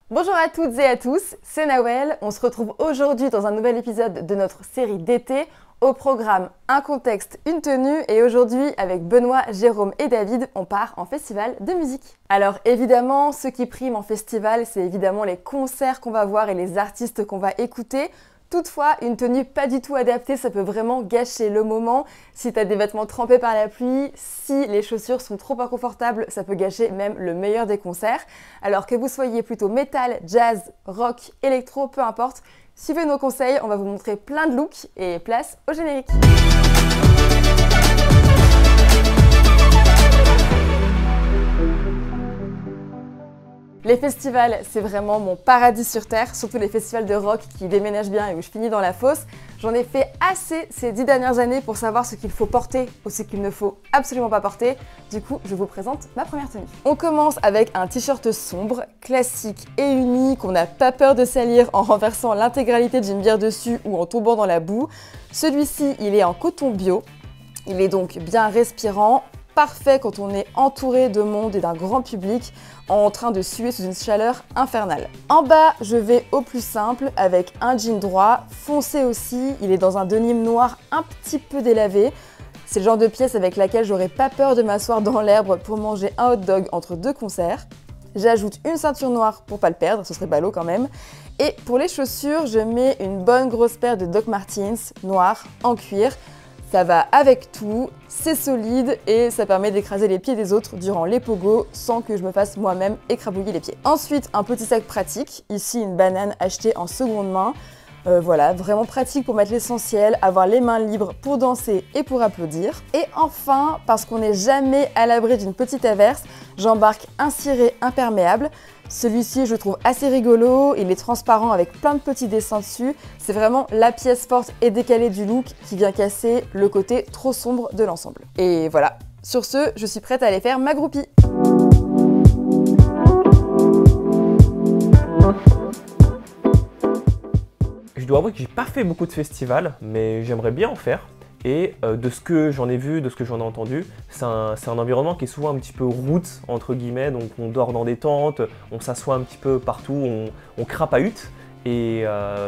Bonjour à toutes et à tous, c'est Nawel. On se retrouve aujourd'hui dans un nouvel épisode de notre série d'été. Au programme, un contexte, une tenue, et aujourd'hui, avec Benoît, Jérôme et David, on part en festival de musique. Alors évidemment, ce qui prime en festival, c'est évidemment les concerts qu'on va voir et les artistes qu'on va écouter. Toutefois, une tenue pas du tout adaptée, ça peut vraiment gâcher le moment. Si tu as des vêtements trempés par la pluie, si les chaussures sont trop inconfortables, ça peut gâcher même le meilleur des concerts. Alors que vous soyez plutôt métal, jazz, rock, électro, peu importe, suivez nos conseils, on va vous montrer plein de looks et place au générique. Les festivals, c'est vraiment mon paradis sur terre, surtout les festivals de rock qui déménagent bien et où je finis dans la fosse. J'en ai fait assez ces 10 dernières années pour savoir ce qu'il faut porter ou ce qu'il ne faut absolument pas porter. Du coup, je vous présente ma première tenue. On commence avec un t-shirt sombre, classique et uni, qu'on n'a pas peur de salir en renversant l'intégralité d'une bière dessus ou en tombant dans la boue. Celui-ci, il est en coton bio. Il est donc bien respirant, parfait quand on est entouré de monde et d'un grand public en train de suer sous une chaleur infernale. En bas, je vais au plus simple avec un jean droit, foncé aussi, il est dans un denim noir un petit peu délavé. C'est le genre de pièce avec laquelle j'aurais pas peur de m'asseoir dans l'herbe pour manger un hot dog entre deux concerts. J'ajoute une ceinture noire pour pas le perdre, ce serait ballot quand même. Et pour les chaussures, je mets une bonne grosse paire de Doc Martens noires en cuir. Ça va avec tout, c'est solide et ça permet d'écraser les pieds des autres durant les pogos sans que je me fasse moi-même écrabouiller les pieds. Ensuite, un petit sac pratique, ici une banane achetée en seconde main. Voilà, vraiment pratique pour mettre l'essentiel, avoir les mains libres pour danser et pour applaudir. Et enfin, parce qu'on n'est jamais à l'abri d'une petite averse, j'embarque un ciré imperméable. Celui-ci, je trouve assez rigolo, il est transparent avec plein de petits dessins dessus. C'est vraiment la pièce forte et décalée du look qui vient casser le côté trop sombre de l'ensemble. Et voilà, sur ce, je suis prête à aller faire ma groupie. Je dois avouer que j'ai pas fait beaucoup de festivals, mais j'aimerais bien en faire. Et de ce que j'en ai vu, de ce que j'en ai entendu, c'est un environnement qui est souvent un petit peu route, entre guillemets. Donc on dort dans des tentes, on s'assoit un petit peu partout, on crapahute. Et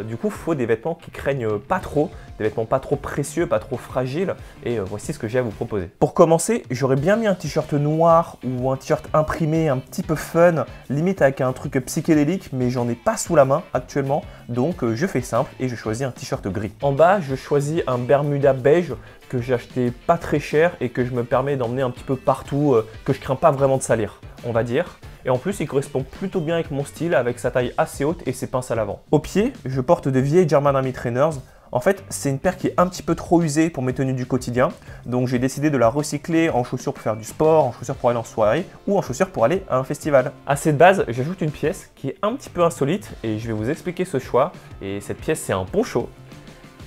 du coup, il faut des vêtements qui craignent pas trop, des vêtements pas trop précieux, pas trop fragiles. Et voici ce que j'ai à vous proposer. Pour commencer, j'aurais bien mis un t-shirt noir ou un t-shirt imprimé un petit peu fun, limite avec un truc psychédélique, mais j'en ai pas sous la main actuellement. Donc je fais simple et je choisis un t-shirt gris. En bas, je choisis un Bermuda beige que j'ai acheté pas très cher et que je me permets d'emmener un petit peu partout, que je crains pas vraiment de salir, on va dire. Et en plus, il correspond plutôt bien avec mon style, avec sa taille assez haute et ses pinces à l'avant. Au pied, je porte de vieilles German Army Trainers. En fait, c'est une paire qui est un petit peu trop usée pour mes tenues du quotidien. Donc j'ai décidé de la recycler en chaussures pour faire du sport, en chaussures pour aller en soirée ou en chaussures pour aller à un festival. À cette base, j'ajoute une pièce qui est un petit peu insolite et je vais vous expliquer ce choix. Et cette pièce, c'est un poncho.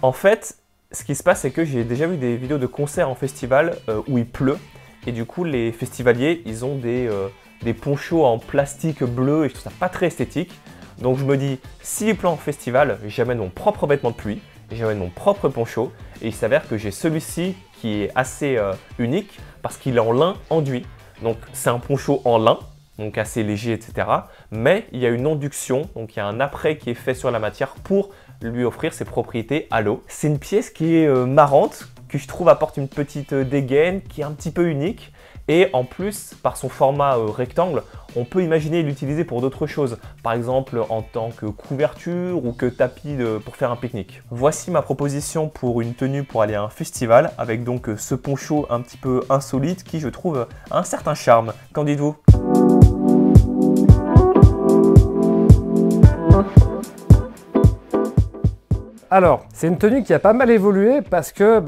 En fait, ce qui se passe, c'est que j'ai déjà vu des vidéos de concerts en festival où il pleut. Et du coup, les festivaliers, ils ont des ponchos en plastique bleu et je trouve ça pas très esthétique. Donc je me dis, s'il pleut en festival, j'amène mon propre vêtement de pluie, j'amène mon propre poncho et il s'avère que j'ai celui-ci qui est assez unique parce qu'il est en lin enduit. Donc c'est un poncho en lin, donc assez léger, etc. Mais il y a une induction, donc il y a un apprêt qui est fait sur la matière pour lui offrir ses propriétés à l'eau. C'est une pièce qui est marrante, que je trouve apporte une petite dégaine, qui est un petit peu unique. Et en plus, par son format rectangle, on peut imaginer l'utiliser pour d'autres choses. Par exemple, en tant que couverture ou que tapis pour faire un pique-nique. Voici ma proposition pour une tenue pour aller à un festival, avec donc ce poncho un petit peu insolite qui, je trouve, a un certain charme. Qu'en dites-vous ? Alors, c'est une tenue qui a pas mal évolué parce que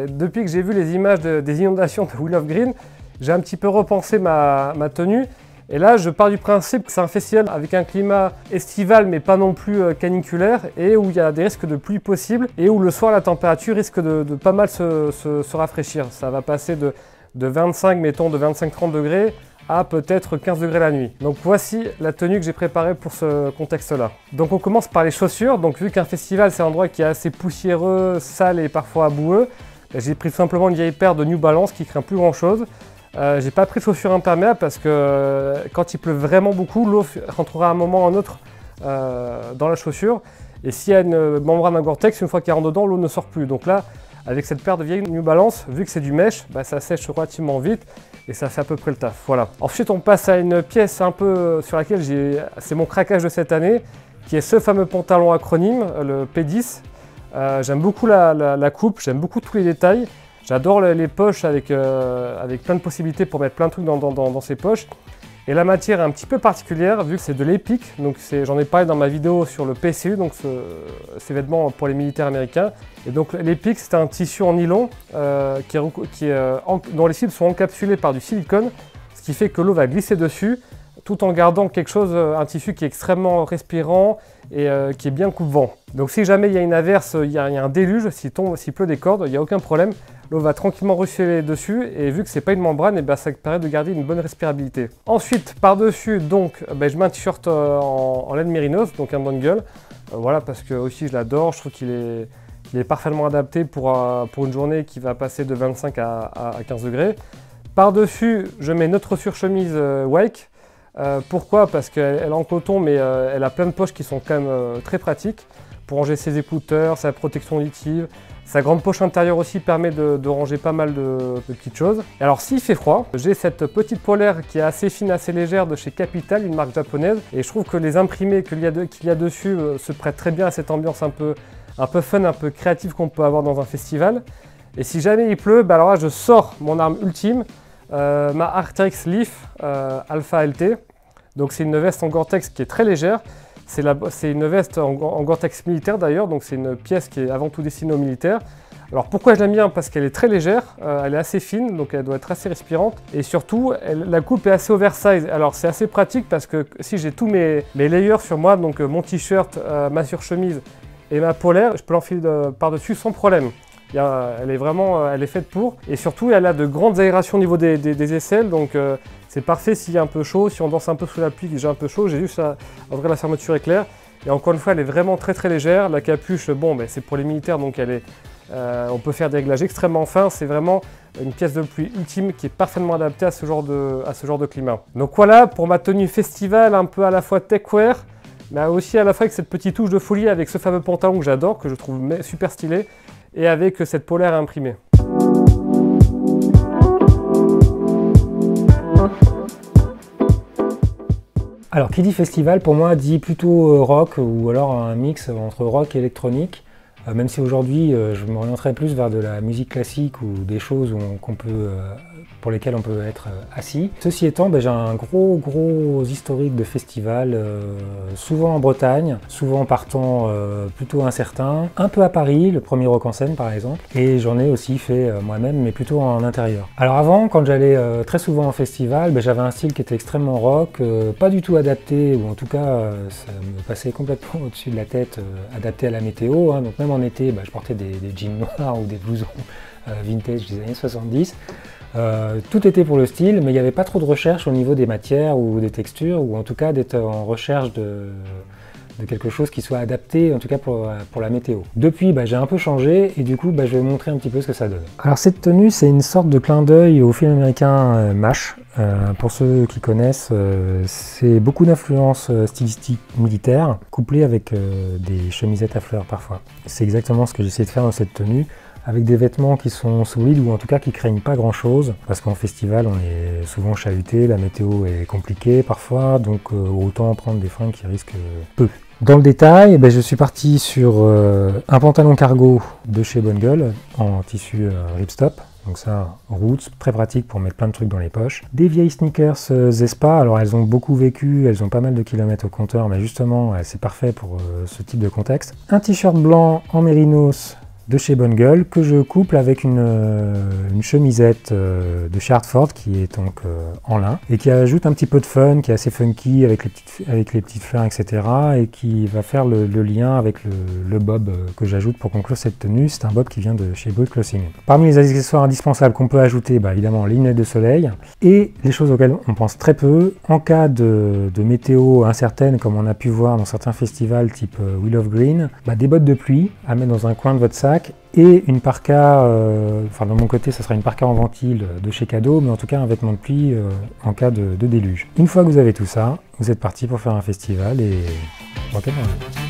depuis que j'ai vu les images des inondations de Willow Green, j'ai un petit peu repensé ma tenue. Et là, je pars du principe que c'est un festival avec un climat estival mais pas non plus caniculaire et où il y a des risques de pluie possibles et où le soir la température risque de pas mal se rafraîchir. Ça va passer de 25, mettons de 25-30 degrés à peut-être 15 degrés la nuit. Donc voici la tenue que j'ai préparée pour ce contexte-là. Donc on commence par les chaussures. Donc vu qu'un festival c'est un endroit qui est assez poussiéreux, sale et parfois boueux, j'ai pris tout simplement une vieille paire de New Balance qui craint plus grand chose. J'ai pas pris de chaussures imperméables parce que quand il pleut vraiment beaucoup, l'eau rentrera à un moment ou à un autre dans la chaussure. Et s'il y a une membrane à Gore-Tex, une fois qu'elle rentre dedans, l'eau ne sort plus. Donc là, avec cette paire de vieilles New Balance, vu que c'est du mesh, ça sèche relativement vite et ça fait à peu près le taf. Voilà. Ensuite, on passe à une pièce un peu sur laquelle c'est mon craquage de cette année, qui est ce fameux pantalon acronyme, le P10. J'aime beaucoup la coupe, j'aime beaucoup tous les détails. J'adore les poches avec plein de possibilités pour mettre plein de trucs dans ces poches. Et la matière est un petit peu particulière vu que c'est de l'Epic, donc j'en ai parlé dans ma vidéo sur le PCU, donc ces vêtements pour les militaires américains. Et donc l'Epic, c'est un tissu en nylon dont les fibres sont encapsulées par du silicone, ce qui fait que l'eau va glisser dessus, tout en gardant un tissu qui est extrêmement respirant et qui est bien coupe-vent. Donc si jamais il y a une averse, il y a un déluge, s'il pleut des cordes, il n'y a aucun problème. L'eau va tranquillement ruisseler dessus et vu que c'est pas une membrane, ça permet de garder une bonne respirabilité. Ensuite, par-dessus, donc, je mets un t-shirt en laine mérinos, donc un dongle. Voilà, parce que aussi je l'adore, je trouve qu'il est parfaitement adapté pour une journée qui va passer de 25 à 15 degrés. Par-dessus, je mets notre surchemise Wake. Pourquoi? Parce qu'elle est en coton, mais elle a plein de poches qui sont quand même très pratiques pour ranger ses écouteurs, sa protection auditive. Sa grande poche intérieure aussi permet de ranger pas mal de petites choses. Et alors s'il fait froid, j'ai cette petite polaire qui est assez fine, assez légère de chez Capital, une marque japonaise. Et je trouve que les imprimés qu'il y a dessus se prêtent très bien à cette ambiance un peu fun, un peu créative qu'on peut avoir dans un festival. Et si jamais il pleut, alors là je sors mon arme ultime, ma Arc'teryx Leaf Alpha LT. Donc c'est une veste en Gore-Tex qui est très légère. C'est une veste en Gore-Tex militaire d'ailleurs, donc c'est une pièce qui est avant tout destinée aux militaires. Alors pourquoi je l'aime bien? Parce qu'elle est très légère, elle est assez fine, donc elle doit être assez respirante. Et surtout, la coupe est assez oversize. Alors c'est assez pratique parce que si j'ai tous mes layers sur moi, donc mon t-shirt, ma surchemise et ma polaire, je peux l'enfiler par-dessus sans problème. Elle est faite pour. Et surtout, elle a de grandes aérations au niveau des aisselles, donc c'est parfait s'il y a un peu chaud, si on danse un peu sous la pluie, que j'ai un peu chaud, j'ai juste en vrai la fermeture est claire. Et encore une fois, elle est vraiment très très légère. La capuche, c'est pour les militaires, donc on peut faire des réglages extrêmement fins. C'est vraiment une pièce de pluie ultime qui est parfaitement adaptée à ce genre de climat. Donc voilà pour ma tenue festival, un peu à la fois techwear, mais aussi à la fois avec cette petite touche de folie, avec ce fameux pantalon que j'adore, que je trouve super stylé, et avec cette polaire imprimée. Alors, qui dit festival, pour moi, dit plutôt rock ou alors un mix entre rock et électronique. Même si aujourd'hui, je m'orienterais plus vers de la musique classique ou des choses pour lesquelles on peut être assis. Ceci étant, j'ai un gros historique de festivals, souvent en Bretagne, souvent partant plutôt incertain, un peu à Paris, le premier Rock en Seine par exemple, et j'en ai aussi fait moi-même, mais plutôt en intérieur. Alors avant, quand j'allais très souvent en festival, j'avais un style qui était extrêmement rock, pas du tout adapté, ou en tout cas ça me passait complètement au-dessus de la tête, adapté à la météo, hein. Donc même en été, je portais des jeans noirs ou des blousons vintage des années 70. Tout était pour le style, mais il n'y avait pas trop de recherche au niveau des matières ou des textures, ou en tout cas d'être en recherche de quelque chose qui soit adapté, en tout cas pour la météo. Depuis, j'ai un peu changé et du coup, je vais vous montrer un petit peu ce que ça donne. Alors cette tenue, c'est une sorte de clin d'œil au film américain MASH. Pour ceux qui connaissent, c'est beaucoup d'influences stylistiques militaires, couplées avec des chemisettes à fleurs parfois. C'est exactement ce que j'essaie de faire dans cette tenue, avec des vêtements qui sont solides ou en tout cas qui craignent pas grand chose, parce qu'en festival on est souvent chahuté, la météo est compliquée parfois, donc autant prendre des fringues qui risquent peu. Dans le détail, je suis parti sur un pantalon cargo de chez Bonne Gueule en tissu ripstop. Donc ça, roots, très pratique pour mettre plein de trucs dans les poches. Des vieilles sneakers Zespa, alors elles ont beaucoup vécu, elles ont pas mal de kilomètres au compteur, mais justement c'est parfait pour ce type de contexte. Un t-shirt blanc en mérinos de chez Bonne Gueule que je couple avec une chemisette de chez Hartford qui est donc en lin et qui ajoute un petit peu de fun, qui est assez funky avec les petites fleurs, etc. et qui va faire le lien avec le bob que j'ajoute pour conclure cette tenue. C'est un bob qui vient de chez Brut Clothing. Parmi les accessoires indispensables qu'on peut ajouter, évidemment les lunettes de soleil et les choses auxquelles on pense très peu en cas de météo incertaine comme on a pu voir dans certains festivals type Wheel of Green, des bottes de pluie à mettre dans un coin de votre sac Kayak et une parka, enfin dans mon côté ça sera une parka en ventile de chez Cadeau, mais en tout cas un vêtement de pluie en cas de déluge. Une fois que vous avez tout ça, vous êtes parti pour faire un festival et rock'n'roll.